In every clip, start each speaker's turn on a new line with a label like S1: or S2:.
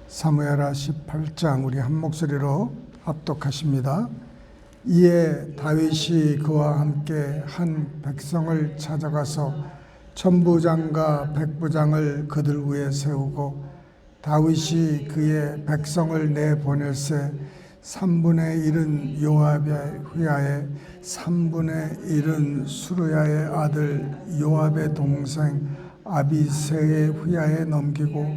S1: 사무엘하 18장 우리 한 목소리로 합독하십니다. 이에 다윗이 그와 함께 한 백성을 찾아가서 천부장과 백부장을 그들 위에 세우고 다윗이 그의 백성을 내보낼세 3분의 1은 요압의 휘하에 3분의 1은 수르야의 아들 요압의 동생 아비새의 휘하에 넘기고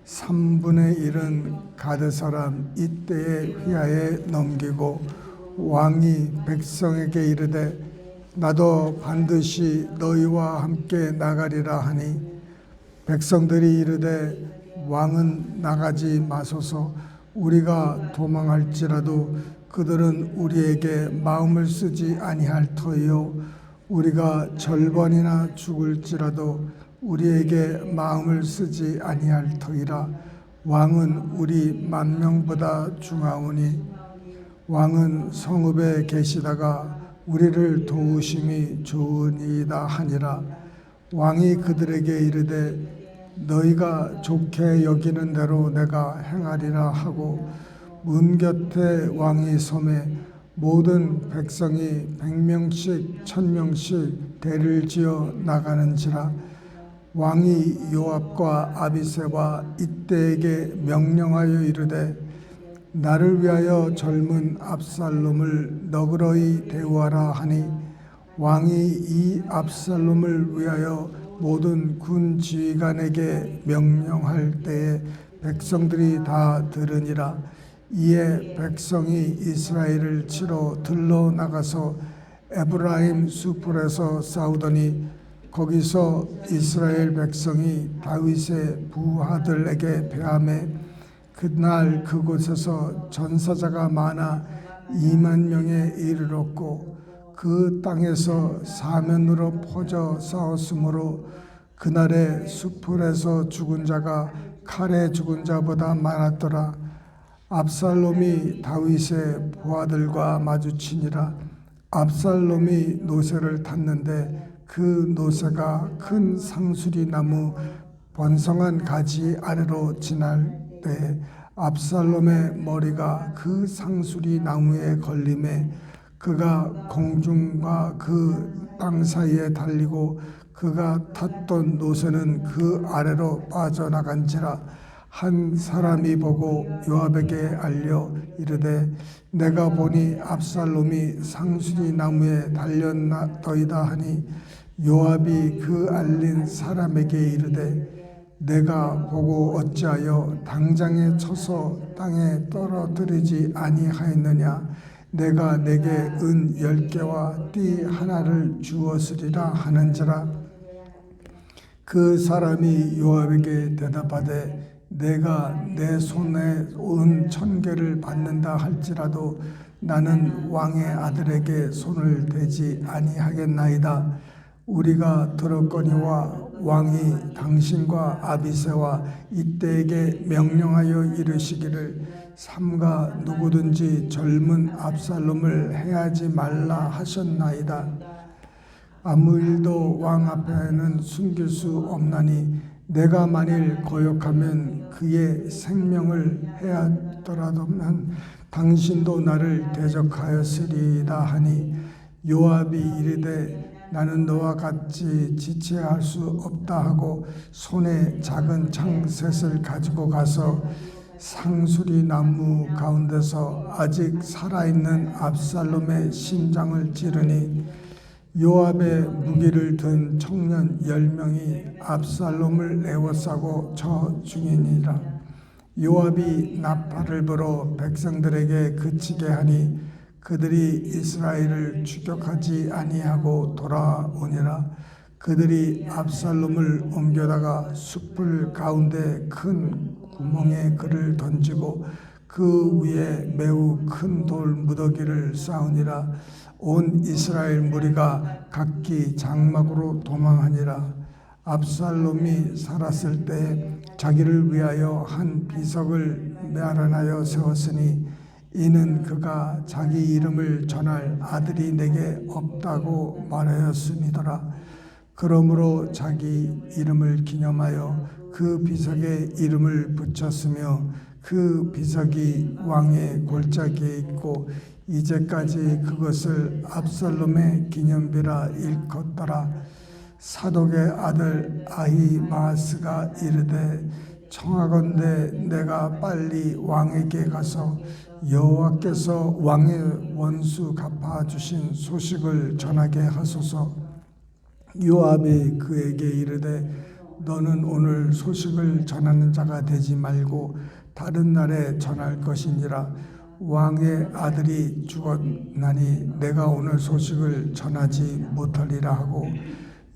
S1: 3분의 1은 가드 사람 이때의 휘하에 넘기고 왕이 백성에게 이르되 나도 반드시 너희와 함께 나가리라 하니 백성들이 이르되 왕은 나가지 마소서. 우리가 도망할지라도 그들은 우리에게 마음을 쓰지 아니할 터이요 우리가 절번이나 죽을지라도 우리에게 마음을 쓰지 아니할 터이라. 왕은 우리 10,000명보다 중하오니 왕은 성읍에 계시다가 우리를 도우심이 좋으니이다 하니라. 왕이 그들에게 이르되 너희가 좋게 여기는 대로 내가 행하리라 하고 문 곁에 왕이 섬에 모든 백성이 100명씩 1000명씩 대를 지어 나가는지라. 왕이 요압과 아비새와 이때에게 명령하여 이르되 나를 위하여 젊은 압살롬을 너그러이 대우하라 하니 왕이 이 압살롬을 위하여 모든 군 지휘관에게 명령할 때에 백성들이 다 들으니라. 이에 백성이 이스라엘을 치러 들러 나가서 에브라임 수풀에서 싸우더니 거기서 이스라엘 백성이 다윗의 부하들에게 패하매 그날 그곳에서 전사자가 많아 20,000명에 이르렀고 그 땅에서 사면으로 퍼져 싸웠으므로 그날에 수풀에서 죽은 자가 칼에 죽은 자보다 많았더라. 압살롬이 다윗의 부하들과 마주치니라. 압살롬이 노새를 탔는데 그 노새가 큰 상수리 나무 번성한 가지 아래로 지날 때 압살롬의 머리가 그 상수리 나무에 걸림에 그가 공중과 그 땅 사이에 달리고 그가 탔던 노새는 그 아래로 빠져나간지라. 한 사람이 보고 요압에게 알려 이르되 내가 보니 압살롬이 상수리 나무에 달렸나이다 하니 요압이 그 알린 사람에게 이르되 내가 보고 어찌하여 당장에 쳐서 땅에 떨어뜨리지 아니하였느냐. 내가 내게 은 10개와 띠 하나를 주었으리라 하는지라. 그 사람이 요압에게 대답하되 내가 내 손에 은 1,000개를 받는다 할지라도 나는 왕의 아들에게 손을 대지 아니하겠나이다. 우리가 들었거니와 왕이 당신과 아비새와 이때에게 명령하여 이르시기를 삼가 누구든지 젊은 압살롬을 해하지 말라 하셨나이다. 아무 일도 왕 앞에는 숨길 수 없나니 내가 만일 거역하면 그의 생명을 해하더라도면 당신도 나를 대적하였으리이다 하니 요압이 이르되 나는 너와 같이 지체할 수 없다 하고 손에 작은 창셋을 가지고 가서 상수리 나무 가운데서 아직 살아있는 압살롬의 심장을 찌르니 요압의 무기를 든 청년 10명이 압살롬을 에워싸고 쳐 죽이니라. 요압이 나팔을 불어 백성들에게 그치게 하니 그들이 이스라엘을 추격하지 아니하고 돌아오니라. 그들이 압살롬을 옮겨다가 숲을 가운데 큰 구멍에 그를 던지고 그 위에 매우 큰 돌 무더기를 쌓으니라. 온 이스라엘 무리가 각기 장막으로 도망하니라. 압살롬이 살았을 때 자기를 위하여 한 비석을 마련하여 세웠으니 이는 그가 자기 이름을 전할 아들이 내게 없다고 말하였음이더라. 그러므로 자기 이름을 기념하여 그 비석에 이름을 붙였으며 그 비석이 왕의 골짜기에 있고 이제까지 그것을 압살롬의 기념비라 일컫더라. 사독의 아들 아히마아스가 이르되 청하건대 내가 빨리 왕에게 가서 여호와께서 왕의 원수 갚아주신 소식을 전하게 하소서. 요압이 그에게 이르되 너는 오늘 소식을 전하는 자가 되지 말고 다른 날에 전할 것이니라. 왕의 아들이 죽었나니 내가 오늘 소식을 전하지 못하리라 하고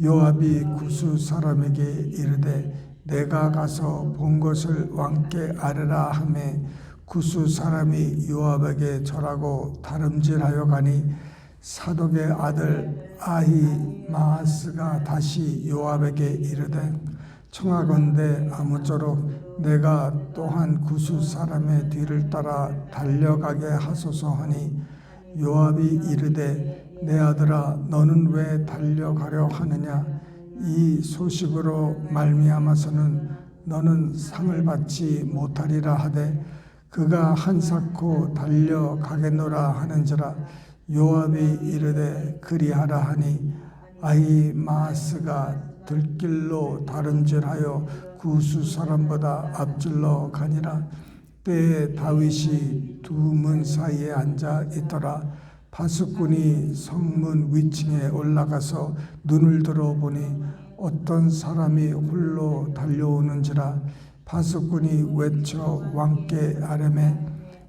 S1: 요압이 구스 사람에게 이르되 내가 가서 본 것을 왕께 아뢰라 하매 구스 사람이 요압에게 절하고 다름질하여 가니 사독의 아들 아히마아스가 다시 요압에게 이르되 청하건대 아무쪼록 내가 또한 구스 사람의 뒤를 따라 달려가게 하소서 하니 요압이 이르되 내 아들아 너는 왜 달려가려 하느냐. 이 소식으로 말미암아서는 너는 상을 받지 못하리라 하되 그가 한사코 달려가겠노라 하는지라. 요압이 이르되 그리하라 하니 아히마아스가 들길로 다름질하여 구스 사람보다 앞질러 가니라. 때에 다윗이 두 문 사이에 앉아 있더라. 파수꾼이 성문 위층에 올라가서 눈을 들어보니 어떤 사람이 홀로 달려오는지라. 파수꾼이 외쳐 왕께 아뢰매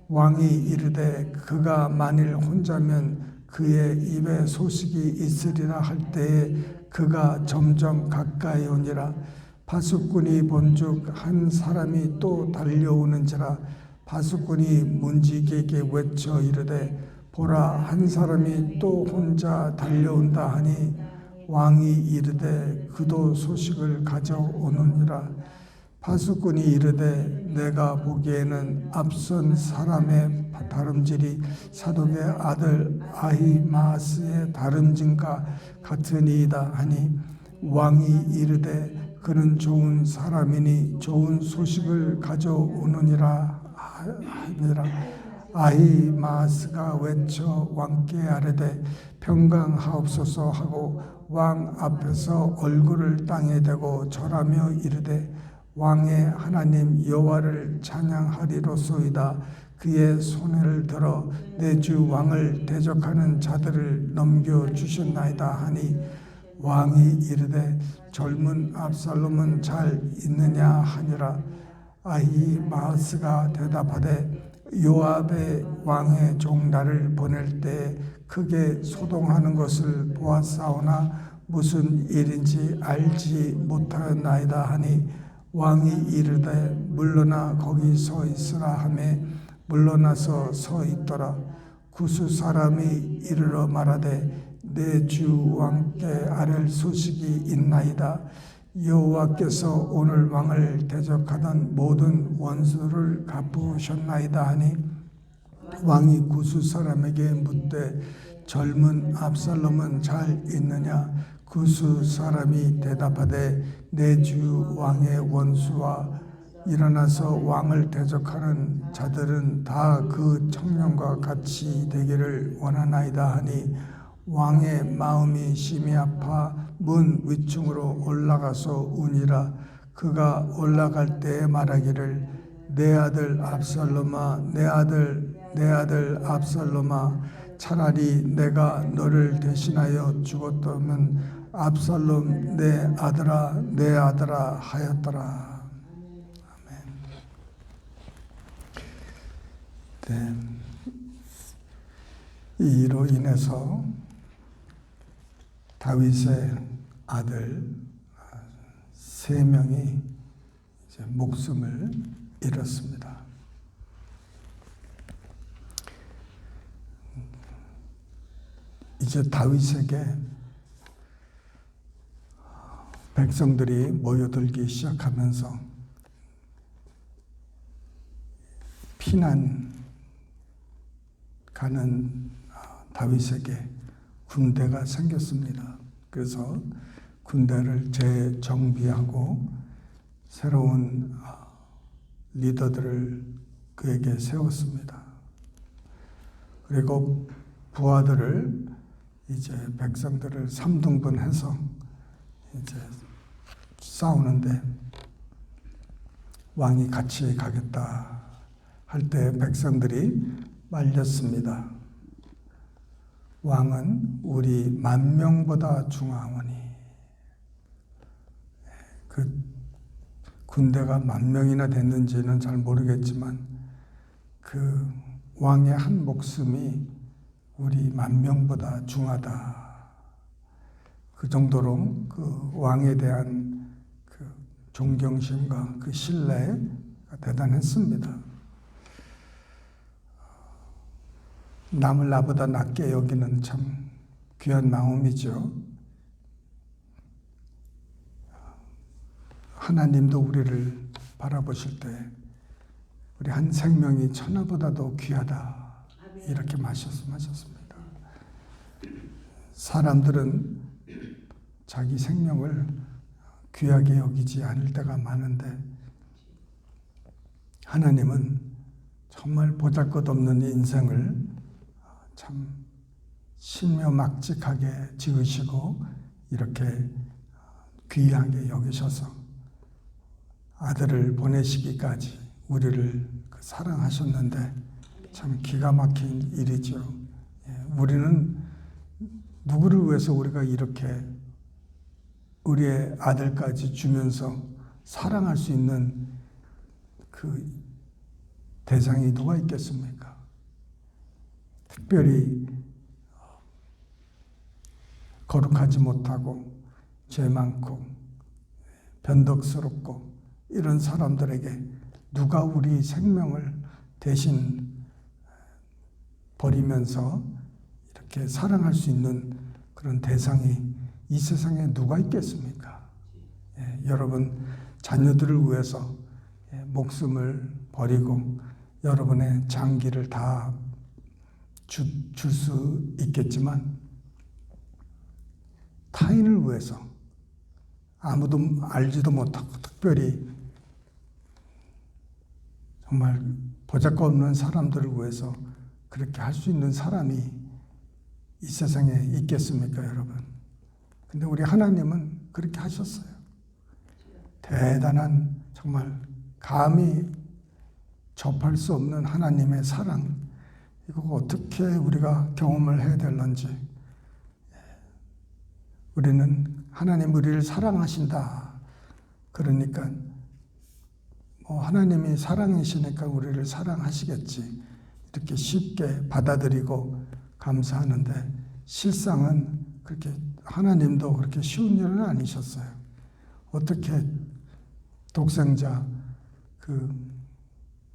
S1: 왕이 이르되 그가 만일 혼자면 그의 입에 소식이 있으리라 할 때에 그가 점점 가까이 오니라. 파수꾼이 본즉 한 사람이 또 달려오는지라. 파수꾼이 문지기에게 외쳐 이르되 보라 한 사람이 또 혼자 달려온다 하니 왕이 이르되 그도 소식을 가져오느니라. 파수꾼이 이르되 내가 보기에는 앞선 사람의 다름질이 사독의 아들 아히마아스의 다름질과 같으니이다 하니 왕이 이르되 그는 좋은 사람이니 좋은 소식을 가져오느니라 하니라. 아히마아스가 외쳐 왕께 아뢰되 평강하옵소서 하고 왕 앞에서 얼굴을 땅에 대고 절하며 이르되 왕의 하나님 여호와를 찬양하리로소이다. 그의 손을 들어 내 주 왕을 대적하는 자들을 넘겨주셨나이다 하니 왕이 이르되 젊은 압살롬은 잘 있느냐 하니라. 아히마아스가 대답하되 요압의 왕의 종 나를 보낼 때 크게 소동하는 것을 보았사오나 무슨 일인지 알지 못하였나이다 하니 왕이 이르되 물러나 거기 서 있으라 하매 물러나서 서 있더라. 구스 사람이 이르러 말하되 내 주 왕께 아랠 소식이 있나이다. 여호와께서 오늘 왕을 대적하던 모든 원수를 갚으셨나이다 하니 왕이 구스 사람에게 묻되 젊은 압살롬은 잘 있느냐. 구스 사람이 대답하되 내 주 왕의 원수와 일어나서 왕을 대적하는 자들은 다 그 청년과 같이 되기를 원하나이다 하니 왕의 마음이 심히 아파 문 위층으로 올라가서 우니라. 그가 올라갈 때에 말하기를 내 아들 압살롬아 내 아들 압살롬아 차라리 내가 너를 대신하여 죽었다면 압살롬 내 아들아 하였더라. 아멘. 네. 이로 인해서 다윗의 아들 3명이 이제 목숨을 잃었습니다. 이제 다윗에게 백성들이 모여들기 시작하면서 피난 가는 다윗에게 군대가 생겼습니다. 그래서 군대를 재정비하고 새로운 리더들을 그에게 세웠습니다. 그리고 부하들을 이제 백성들을 3등분해서 이제 싸우는데 왕이 같이 가겠다 할 때 백성들이 말렸습니다. 왕은 우리 10,000명보다 중하오니. 그 군대가 10,000명이나 됐는지는 잘 모르겠지만 그 왕의 한 목숨이 우리 10,000명보다 중하다. 그 정도로 그 왕에 대한 그 존경심과 그 신뢰가 대단했습니다. 남을 나보다 낮게 여기는 참 귀한 마음이죠. 하나님도 우리를 바라보실 때 우리 한 생명이 천하보다도 귀하다 이렇게 말씀하셨습니다. 사람들은 자기 생명을 귀하게 여기지 않을 때가 많은데 하나님은 정말 보잘것없는 인생을 참 신묘막직하게 지으시고 이렇게 귀하게 여기셔서 아들을 보내시기까지 우리를 사랑하셨는데 참 기가 막힌 일이죠. 우리는 누구를 위해서 우리가 이렇게 우리의 아들까지 주면서 사랑할 수 있는 그 대상이 누가 있겠습니까? 특별히 거룩하지 못하고 죄 많고 변덕스럽고 이런 사람들에게 누가 우리 생명을 대신 버리면서 이렇게 사랑할 수 있는 그런 대상이 이 세상에 누가 있겠습니까? 여러분 자녀들을 위해서 목숨을 버리고 여러분의 장기를 다 줄 수 있겠지만 타인을 위해서 아무도 알지도 못하고 특별히 정말 보잘것없는 사람들을 위해서 그렇게 할 수 있는 사람이 이 세상에 있겠습니까, 여러분? 근데 우리 하나님은 그렇게 하셨어요. 대단한 정말 감히 접할 수 없는 하나님의 사랑, 이거 어떻게 우리가 경험을 해야 될런지. 우리는 하나님 우리를 사랑하신다. 그러니까 하나님이 사랑이시니까 우리를 사랑하시겠지. 이렇게 쉽게 받아들이고 감사하는데 실상은 그렇게 하나님도 그렇게 쉬운 일은 아니셨어요. 어떻게 독생자 그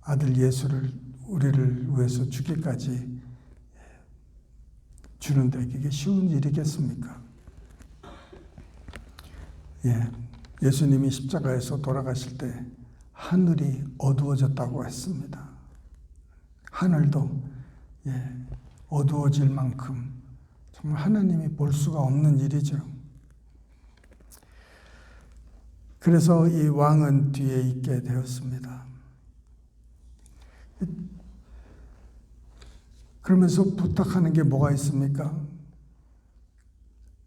S1: 아들 예수를 우리를 위해서 주기까지 주는데 이게 쉬운 일이겠습니까? 예수님이 십자가에서 돌아가실 때 하늘이 어두워졌다고 했습니다. 하늘도 어두워질 만큼 정말 하나님이 볼 수가 없는 일이죠. 그래서 이 왕은 뒤에 있게 되었습니다. 그러면서 부탁하는 게 뭐가 있습니까?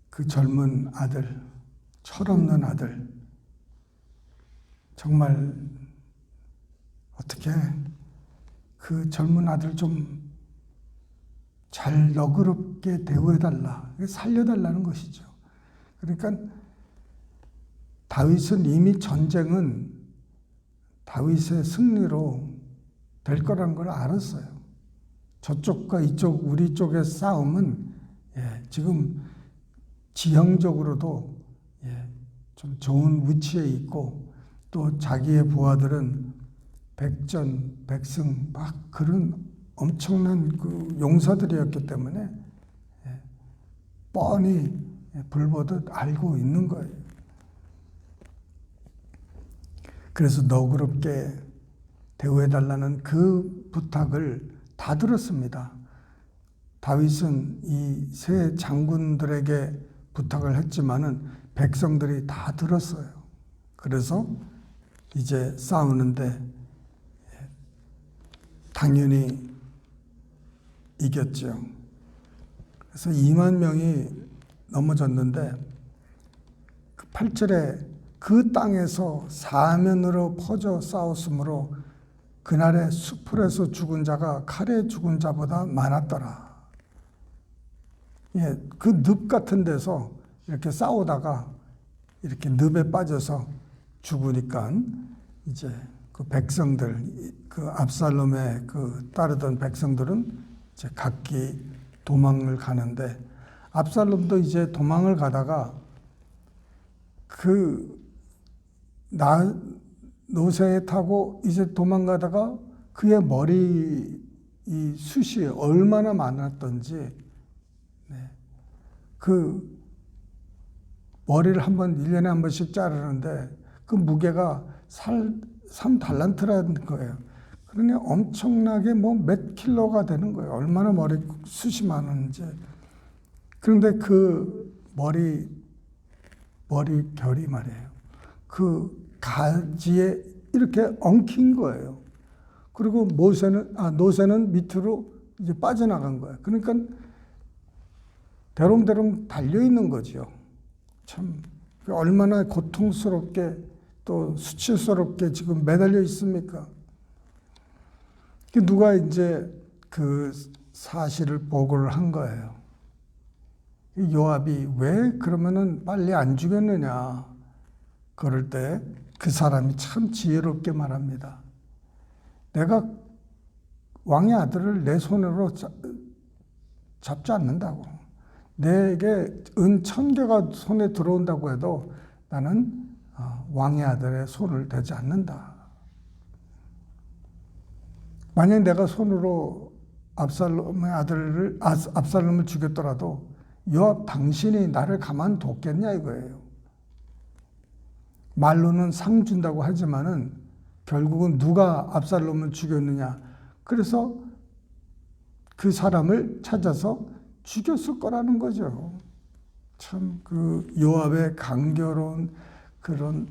S1: 그 젊은 아들, 철없는 아들, 정말 어떻게 그 젊은 아들 좀 잘 너그럽게 대우해달라, 살려달라는 것이죠. 그러니까 다윗은 이미 전쟁은 다윗의 승리로 될 거라는 걸 알았어요. 저쪽과 이쪽 우리 쪽의 싸움은 지금 지형적으로도 좀 좋은 위치에 있고 또 자기의 부하들은 백전, 백승 막 그런 엄청난 그 용사들이었기 때문에 뻔히 불보듯 알고 있는 거예요. 그래서 너그럽게 대우해달라는 그 부탁을 다 들었습니다. 다윗은 이 세 장군들에게 부탁을 했지만은 백성들이 다 들었어요. 그래서 이제 싸우는데 당연히 이겼죠. 그래서 2만 명이 넘어졌는데 그 8절에 그 땅에서 사면으로 퍼져 싸웠으므로 그날에 수풀에서 죽은 자가 칼에 죽은 자보다 많았더라. 예, 그 늪 같은 데서 이렇게 싸우다가 이렇게 늪에 빠져서 죽으니까 이제 그 백성들, 그 압살롬의 그 따르던 백성들은 이제 각기 도망을 가는데 압살롬도 이제 도망을 가다가 그 노새에 타고 이제 도망가다가 그의 머리 이 숱이 얼마나 많았던지 그 머리를 한번 1년에 한 번씩 자르는데 그 무게가 3달란트라는 거예요. 그러니 엄청나게 뭐 몇 킬로가 되는 거예요. 얼마나 머리 숱이 많은지. 그런데 그 머리결이 말이에요. 그 가지에 이렇게 엉킨 거예요. 그리고 노새는 밑으로 이제 빠져나간 거예요. 그러니까 대롱대롱 달려 있는 거죠. 참 얼마나 고통스럽게 또 수치스럽게 지금 매달려 있습니까? 누가 이제 그 사실을 보고를 한 거예요. 요압이 왜 그러면은 빨리 안 죽였느냐? 그럴 때 그 사람이 참 지혜롭게 말합니다. 내가 왕의 아들을 내 손으로 잡지 않는다고. 내게 은 1000개가 손에 들어온다고 해도 나는 왕의 아들의 손을 대지 않는다. 만약 내가 손으로 압살롬을 죽였더라도 요압 당신이 나를 가만뒀겠냐 이거예요. 말로는 상 준다고 하지만은 결국은 누가 압살롬을 죽였느냐. 그래서 그 사람을 찾아서 죽였을 거라는 거죠. 참 그 요압의 간결한 그런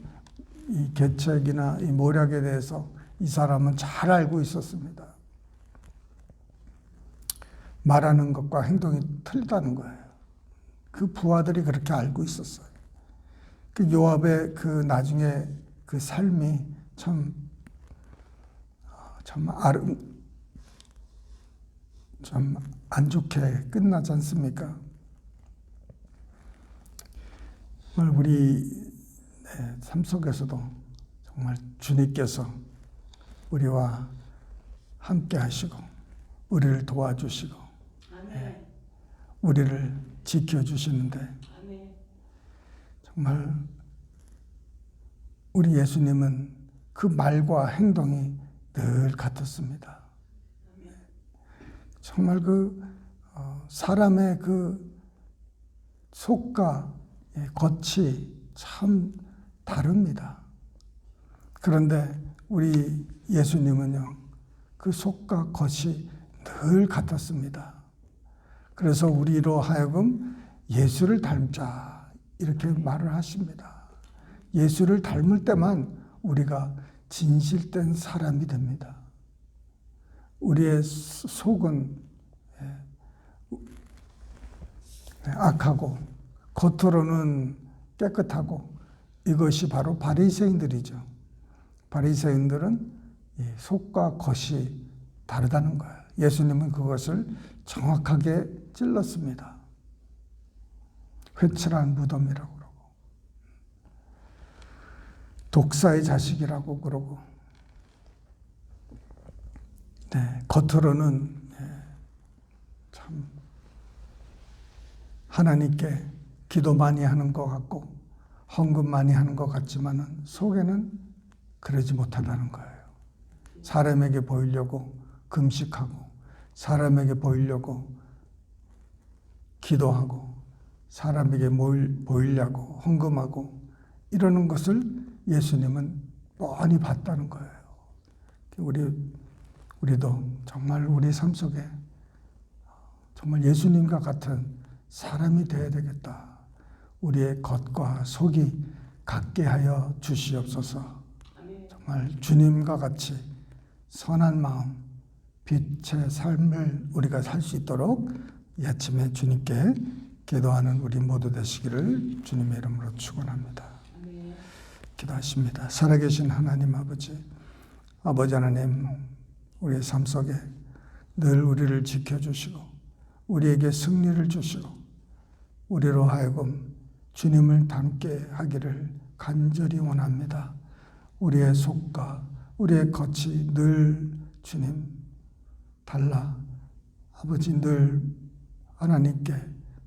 S1: 이 계책이나 이 모략에 대해서 이 사람은 잘 알고 있었습니다. 말하는 것과 행동이 틀리다는 거예요. 그 부하들이 그렇게 알고 있었어요. 그 요압의 그 나중에 그 삶이 참 안 좋게 끝나지 않습니까? 정말 우리 삶 속에서도 정말 주님께서 우리와 함께 하시고 우리를 도와주시고 우리를 지켜주시는데 정말 우리 예수님은 그 말과 행동이 늘 같았습니다. 정말 그 사람의 그 속과 겉이 참 다릅니다. 그런데 우리 예수님은요, 그 속과 겉이 늘 같았습니다. 그래서 우리로 하여금 예수를 닮자 이렇게 말을 하십니다. 예수를 닮을 때만 우리가 진실된 사람이 됩니다. 우리의 속은 악하고 겉으로는 깨끗하고 이것이 바로 바리새인들이죠. 바리새인들은 속과 겉이 다르다는 거예요. 예수님은 그것을 정확하게 찔렀습니다. 회칠한 무덤이라고 그러고 독사의 자식이라고 그러고 겉으로는 참 하나님께 기도 많이 하는 것 같고 헌금 많이 하는 것 같지만은 속에는 그러지 못하다는 거예요. 사람에게 보이려고 금식하고 사람에게 보이려고 기도하고 사람에게 보이려고 헌금하고 이러는 것을 예수님은 뻔히 봤다는 거예요. 우리도 정말 우리 삶 속에 정말 예수님과 같은 사람이 되어야 되겠다. 우리의 겉과 속이 같게 하여 주시옵소서. 정말 주님과 같이 선한 마음, 빛의 삶을 우리가 살 수 있도록 이 아침에 주님께 기도하는 우리 모두 되시기를 주님의 이름으로 축원합니다. 기도하십니다. 살아계신 하나님 아버지, 아버지 하나님, 우리의 삶 속에 늘 우리를 지켜주시고 우리에게 승리를 주시고 우리로 하여금 주님을 닮게 하기를 간절히 원합니다. 우리의 속과 우리의 겉이 늘 주님 달라 아버지 늘 하나님께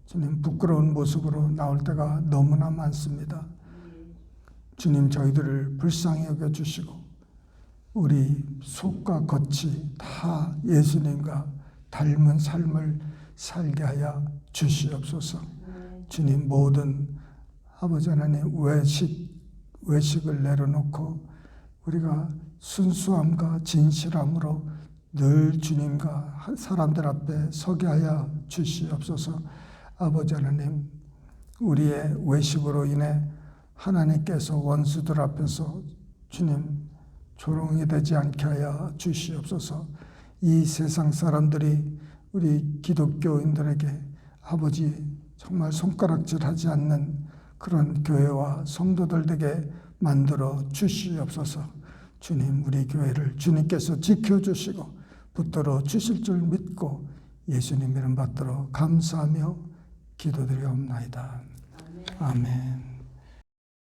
S1: 주님 부끄러운 모습으로 나올 때가 너무나 많습니다. 주님 저희들을 불쌍히 여겨주시고 우리 속과 겉이 다 예수님과 닮은 삶을 살게 하여 주시옵소서. 주님 모든 아버지 하나님 외식을 내려놓고 우리가 순수함과 진실함으로 늘 주님과 사람들 앞에 서게 하여 주시옵소서. 아버지 하나님, 우리의 외식으로 인해 하나님께서 원수들 앞에서 주님 조롱이 되지 않게 하여 주시옵소서. 이 세상 사람들이 우리 기독교인들에게 아버지 정말 손가락질하지 않는 그런 교회와 성도들 되게 만들어 주시옵소서. 주님, 우리 교회를 주님께서 지켜주시고 붙들어 주실 줄 믿고 예수님 이름 받들어 감사하며 기도드리옵나이다. 아멘.